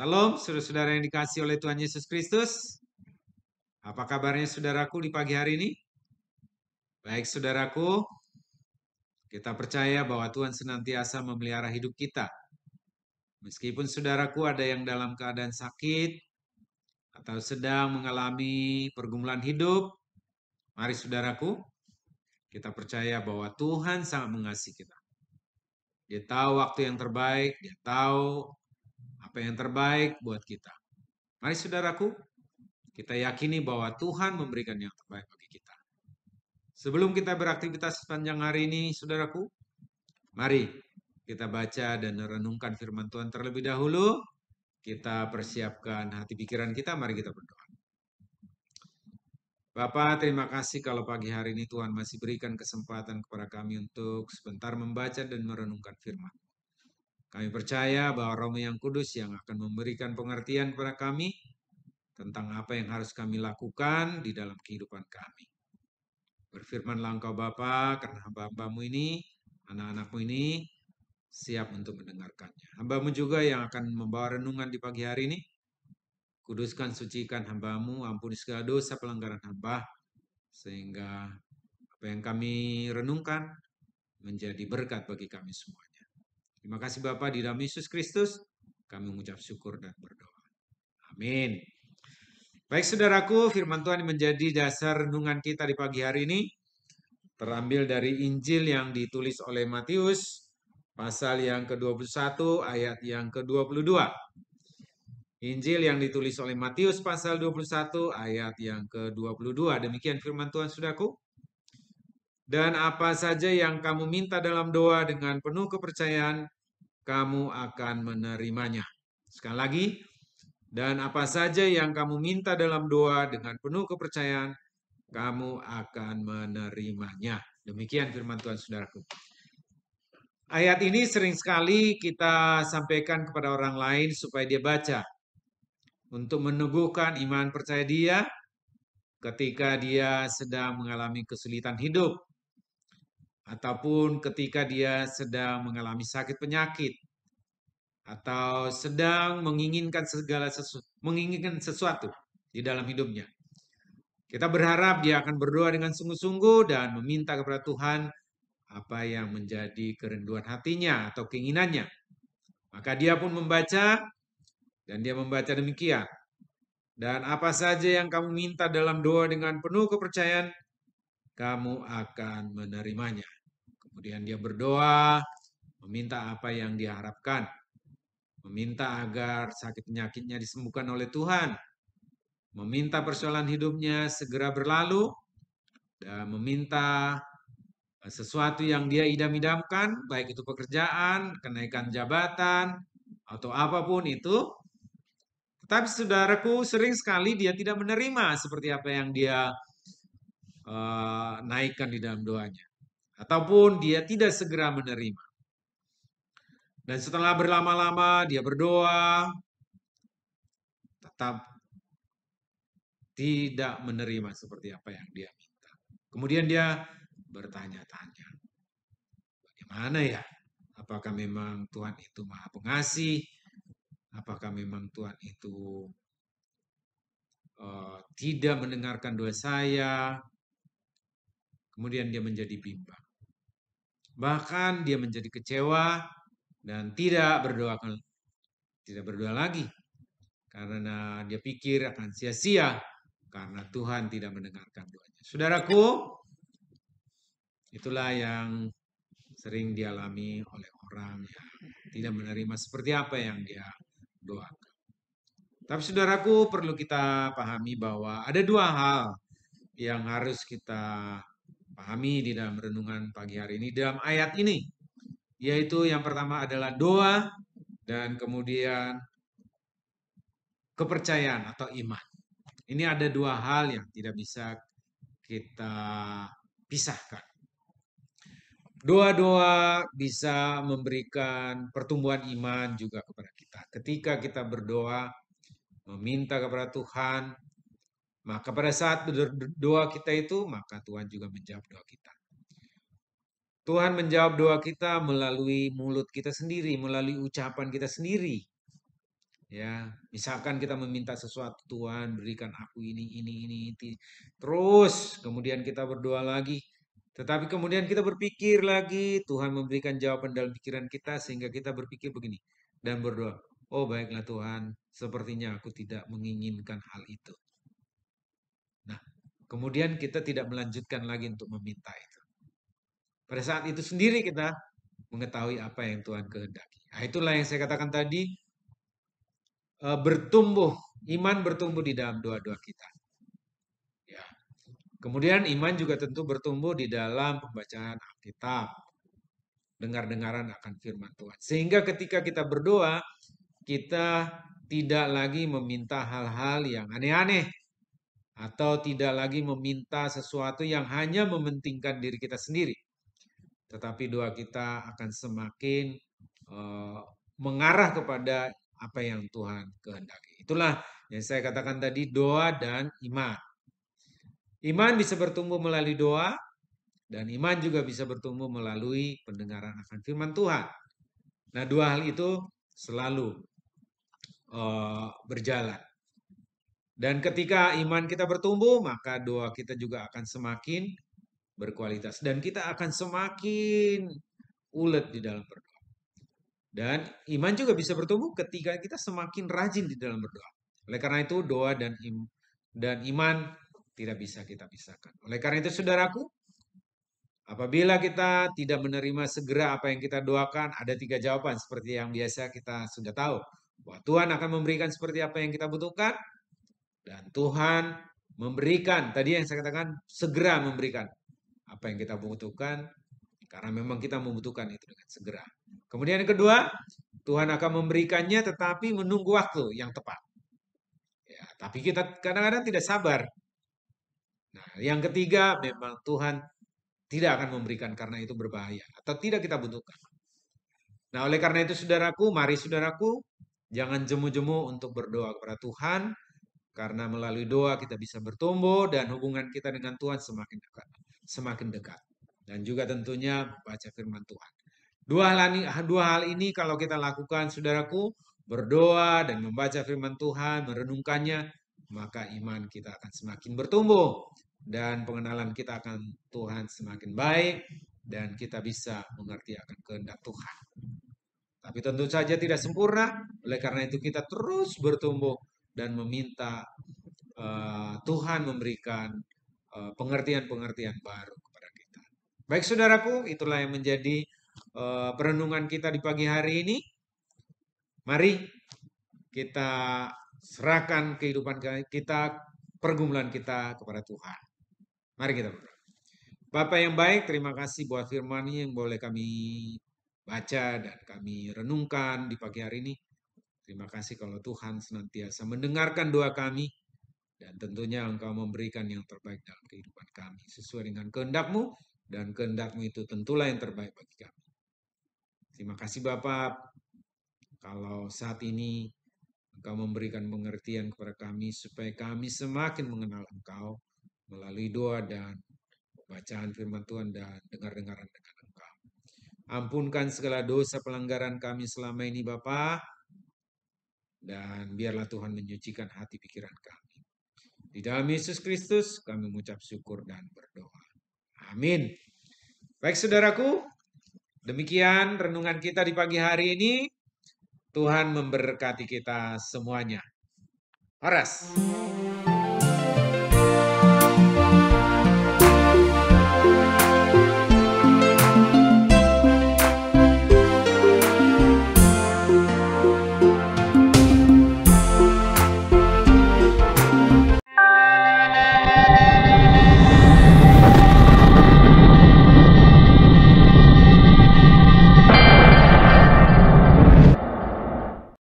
Salam, saudara-saudara yang dikasihi oleh Tuhan Yesus Kristus. Apa kabarnya saudaraku di pagi hari ini? Baik saudaraku, kita percaya bahwa Tuhan senantiasa memelihara hidup kita. Meskipun saudaraku ada yang dalam keadaan sakit atau sedang mengalami pergumulan hidup, mari saudaraku, kita percaya bahwa Tuhan sangat mengasihi kita. Dia tahu waktu yang terbaik, dia tahu apa yang terbaik buat kita. Mari saudaraku, kita yakini bahwa Tuhan memberikan yang terbaik bagi kita. Sebelum kita beraktivitas sepanjang hari ini, saudaraku, mari kita baca dan renungkan firman Tuhan terlebih dahulu. Kita persiapkan hati pikiran kita, mari kita berdoa. Bapa, terima kasih kalau pagi hari ini Tuhan masih berikan kesempatan kepada kami untuk sebentar membaca dan merenungkan firman. Kami percaya bahwa Roh yang Kudus yang akan memberikan pengertian kepada kami tentang apa yang harus kami lakukan di dalam kehidupan kami. Berfirmanlah Engkau Bapa, karena hamba-hambamu ini, anak-anakmu ini, siap untuk mendengarkannya. Hamba-Mu juga yang akan membawa renungan di pagi hari ini. Kuduskan, sucikan hamba-Mu, ampuni segala dosa pelanggaran hamba, sehingga apa yang kami renungkan menjadi berkat bagi kami semuanya. Terima kasih Bapa, di dalam Yesus Kristus, kami mengucap syukur dan berdoa. Amin. Baik saudaraku, firman Tuhan menjadi dasar renungan kita di pagi hari ini. Terambil dari Injil yang ditulis oleh Matius, pasal yang ke-21, ayat yang ke-22. Injil yang ditulis oleh Matius, pasal 21, ayat yang ke-22. Demikian firman Tuhan, saudaraku. Dan apa saja yang kamu minta dalam doa dengan penuh kepercayaan, kamu akan menerimanya. Sekali lagi, dan apa saja yang kamu minta dalam doa dengan penuh kepercayaan, kamu akan menerimanya. Demikian firman Tuhan, saudaraku. Ayat ini sering sekali kita sampaikan kepada orang lain supaya dia baca. Untuk meneguhkan iman percaya dia ketika dia sedang mengalami kesulitan hidup. Ataupun ketika dia sedang mengalami sakit penyakit. Atau sedang menginginkan sesuatu di dalam hidupnya. Kita berharap dia akan berdoa dengan sungguh-sungguh dan meminta kepada Tuhan apa yang menjadi kerinduan hatinya atau keinginannya. Maka dia pun membaca dan dia membaca demikian. Dan apa saja yang kamu minta dalam doa dengan penuh kepercayaan, kamu akan menerimanya. Kemudian dia berdoa, meminta apa yang dia harapkan. Meminta agar sakit penyakitnya disembuhkan oleh Tuhan. Meminta persoalan hidupnya segera berlalu. Dan meminta sesuatu yang dia idam-idamkan, baik itu pekerjaan, kenaikan jabatan, atau apapun itu. Tetapi saudaraku, sering sekali dia tidak menerima seperti apa yang dia naikkan di dalam doanya. Ataupun dia tidak segera menerima. Dan setelah berlama-lama dia berdoa, tetap tidak menerima seperti apa yang dia minta. Kemudian dia bertanya-tanya, bagaimana ya? Apakah memang Tuhan itu Maha Pengasih? Apakah memang Tuhan itu tidak mendengarkan doa saya? Kemudian dia menjadi bimbang. Bahkan dia menjadi kecewa dan tidak berdoa lagi karena dia pikir akan sia-sia karena Tuhan tidak mendengarkan doanya. Saudaraku, itulah yang sering dialami oleh orang yang tidak menerima seperti apa yang dia doakan. Tapi saudaraku, perlu kita pahami bahwa ada dua hal yang harus kita pahami di dalam renungan pagi hari ini, dalam ayat ini. Yaitu yang pertama adalah doa dan kemudian kepercayaan atau iman. Ini ada dua hal yang tidak bisa kita pisahkan. Doa-doa bisa memberikan pertumbuhan iman juga kepada kita. Ketika kita berdoa, meminta kepada Tuhan, maka pada saat berdoa kita itu, maka Tuhan juga menjawab doa kita. Tuhan menjawab doa kita melalui mulut kita sendiri, melalui ucapan kita sendiri. Ya, misalkan kita meminta sesuatu, Tuhan berikan aku ini. Terus kemudian kita berdoa lagi. Tetapi kemudian kita berpikir lagi, Tuhan memberikan jawaban dalam pikiran kita sehingga kita berpikir begini dan berdoa. Oh baiklah Tuhan, sepertinya aku tidak menginginkan hal itu. Nah, kemudian kita tidak melanjutkan lagi untuk meminta itu. Pada saat itu sendiri kita mengetahui apa yang Tuhan kehendaki. Nah, itulah yang saya katakan tadi, bertumbuh, iman bertumbuh di dalam doa-doa kita. Ya. Kemudian iman juga tentu bertumbuh di dalam pembacaan Alkitab, dengar-dengaran akan firman Tuhan. Sehingga ketika kita berdoa, kita tidak lagi meminta hal-hal yang aneh-aneh, atau tidak lagi meminta sesuatu yang hanya mementingkan diri kita sendiri. Tetapi doa kita akan semakin mengarah kepada apa yang Tuhan kehendaki. Itulah yang saya katakan tadi, doa dan iman. Iman bisa bertumbuh melalui doa, dan iman juga bisa bertumbuh melalui pendengaran akan firman Tuhan. Nah, dua hal itu selalu berjalan. Dan ketika iman kita bertumbuh, maka doa kita juga akan semakin berkualitas. Dan kita akan semakin ulet di dalam berdoa. Dan iman juga bisa bertumbuh ketika kita semakin rajin di dalam berdoa. Oleh karena itu doa dan iman tidak bisa kita pisahkan. Oleh karena itu saudaraku, apabila kita tidak menerima segera apa yang kita doakan, ada 3 jawaban seperti yang biasa kita sudah tahu. Bahwa Tuhan akan memberikan seperti apa yang kita butuhkan, dan Tuhan memberikan, tadi yang saya katakan, segera memberikan apa yang kita butuhkan, karena memang kita membutuhkan itu dengan segera. Kemudian yang kedua, Tuhan akan memberikannya tetapi menunggu waktu yang tepat. Ya, tapi kita kadang-kadang tidak sabar. Nah, yang ketiga, memang Tuhan tidak akan memberikan karena itu berbahaya atau tidak kita butuhkan. Nah, oleh karena itu saudaraku, mari saudaraku, jangan jemu-jemu untuk berdoa kepada Tuhan, karena melalui doa kita bisa bertumbuh dan hubungan kita dengan Tuhan semakin dekat. Semakin dekat. Dan juga tentunya baca firman Tuhan. Dua hal ini kalau kita lakukan, saudaraku, berdoa dan membaca firman Tuhan, merenungkannya, maka iman kita akan semakin bertumbuh. Dan pengenalan kita akan Tuhan semakin baik, dan kita bisa mengerti akan kehendak Tuhan. Tapi tentu saja tidak sempurna, oleh karena itu kita terus bertumbuh dan meminta Tuhan memberikan pengertian-pengertian baru kepada kita. Baik saudaraku, itulah yang menjadi perenungan kita di pagi hari ini. Mari kita serahkan kehidupan kita, pergumulan kita kepada Tuhan. Mari kita berdoa. Bapak yang baik, terima kasih buat firman yang boleh kami baca dan kami renungkan di pagi hari ini. Terima kasih kalau Tuhan senantiasa mendengarkan doa kami, dan tentunya Engkau memberikan yang terbaik dalam kehidupan kami sesuai dengan kehendak-Mu, dan kehendak-Mu itu tentulah yang terbaik bagi kami. Terima kasih Bapak, kalau saat ini Engkau memberikan pengertian kepada kami supaya kami semakin mengenal Engkau melalui doa dan bacaan firman Tuhan dan dengar-dengaran dengan Engkau. Ampunkan segala dosa pelanggaran kami selama ini Bapa, dan biarlah Tuhan menyucikan hati pikiran kami. Di dalam Yesus Kristus kami mengucap syukur dan berdoa. Amin. Baik saudaraku, demikian renungan kita di pagi hari ini. Tuhan memberkati kita semuanya. Horas.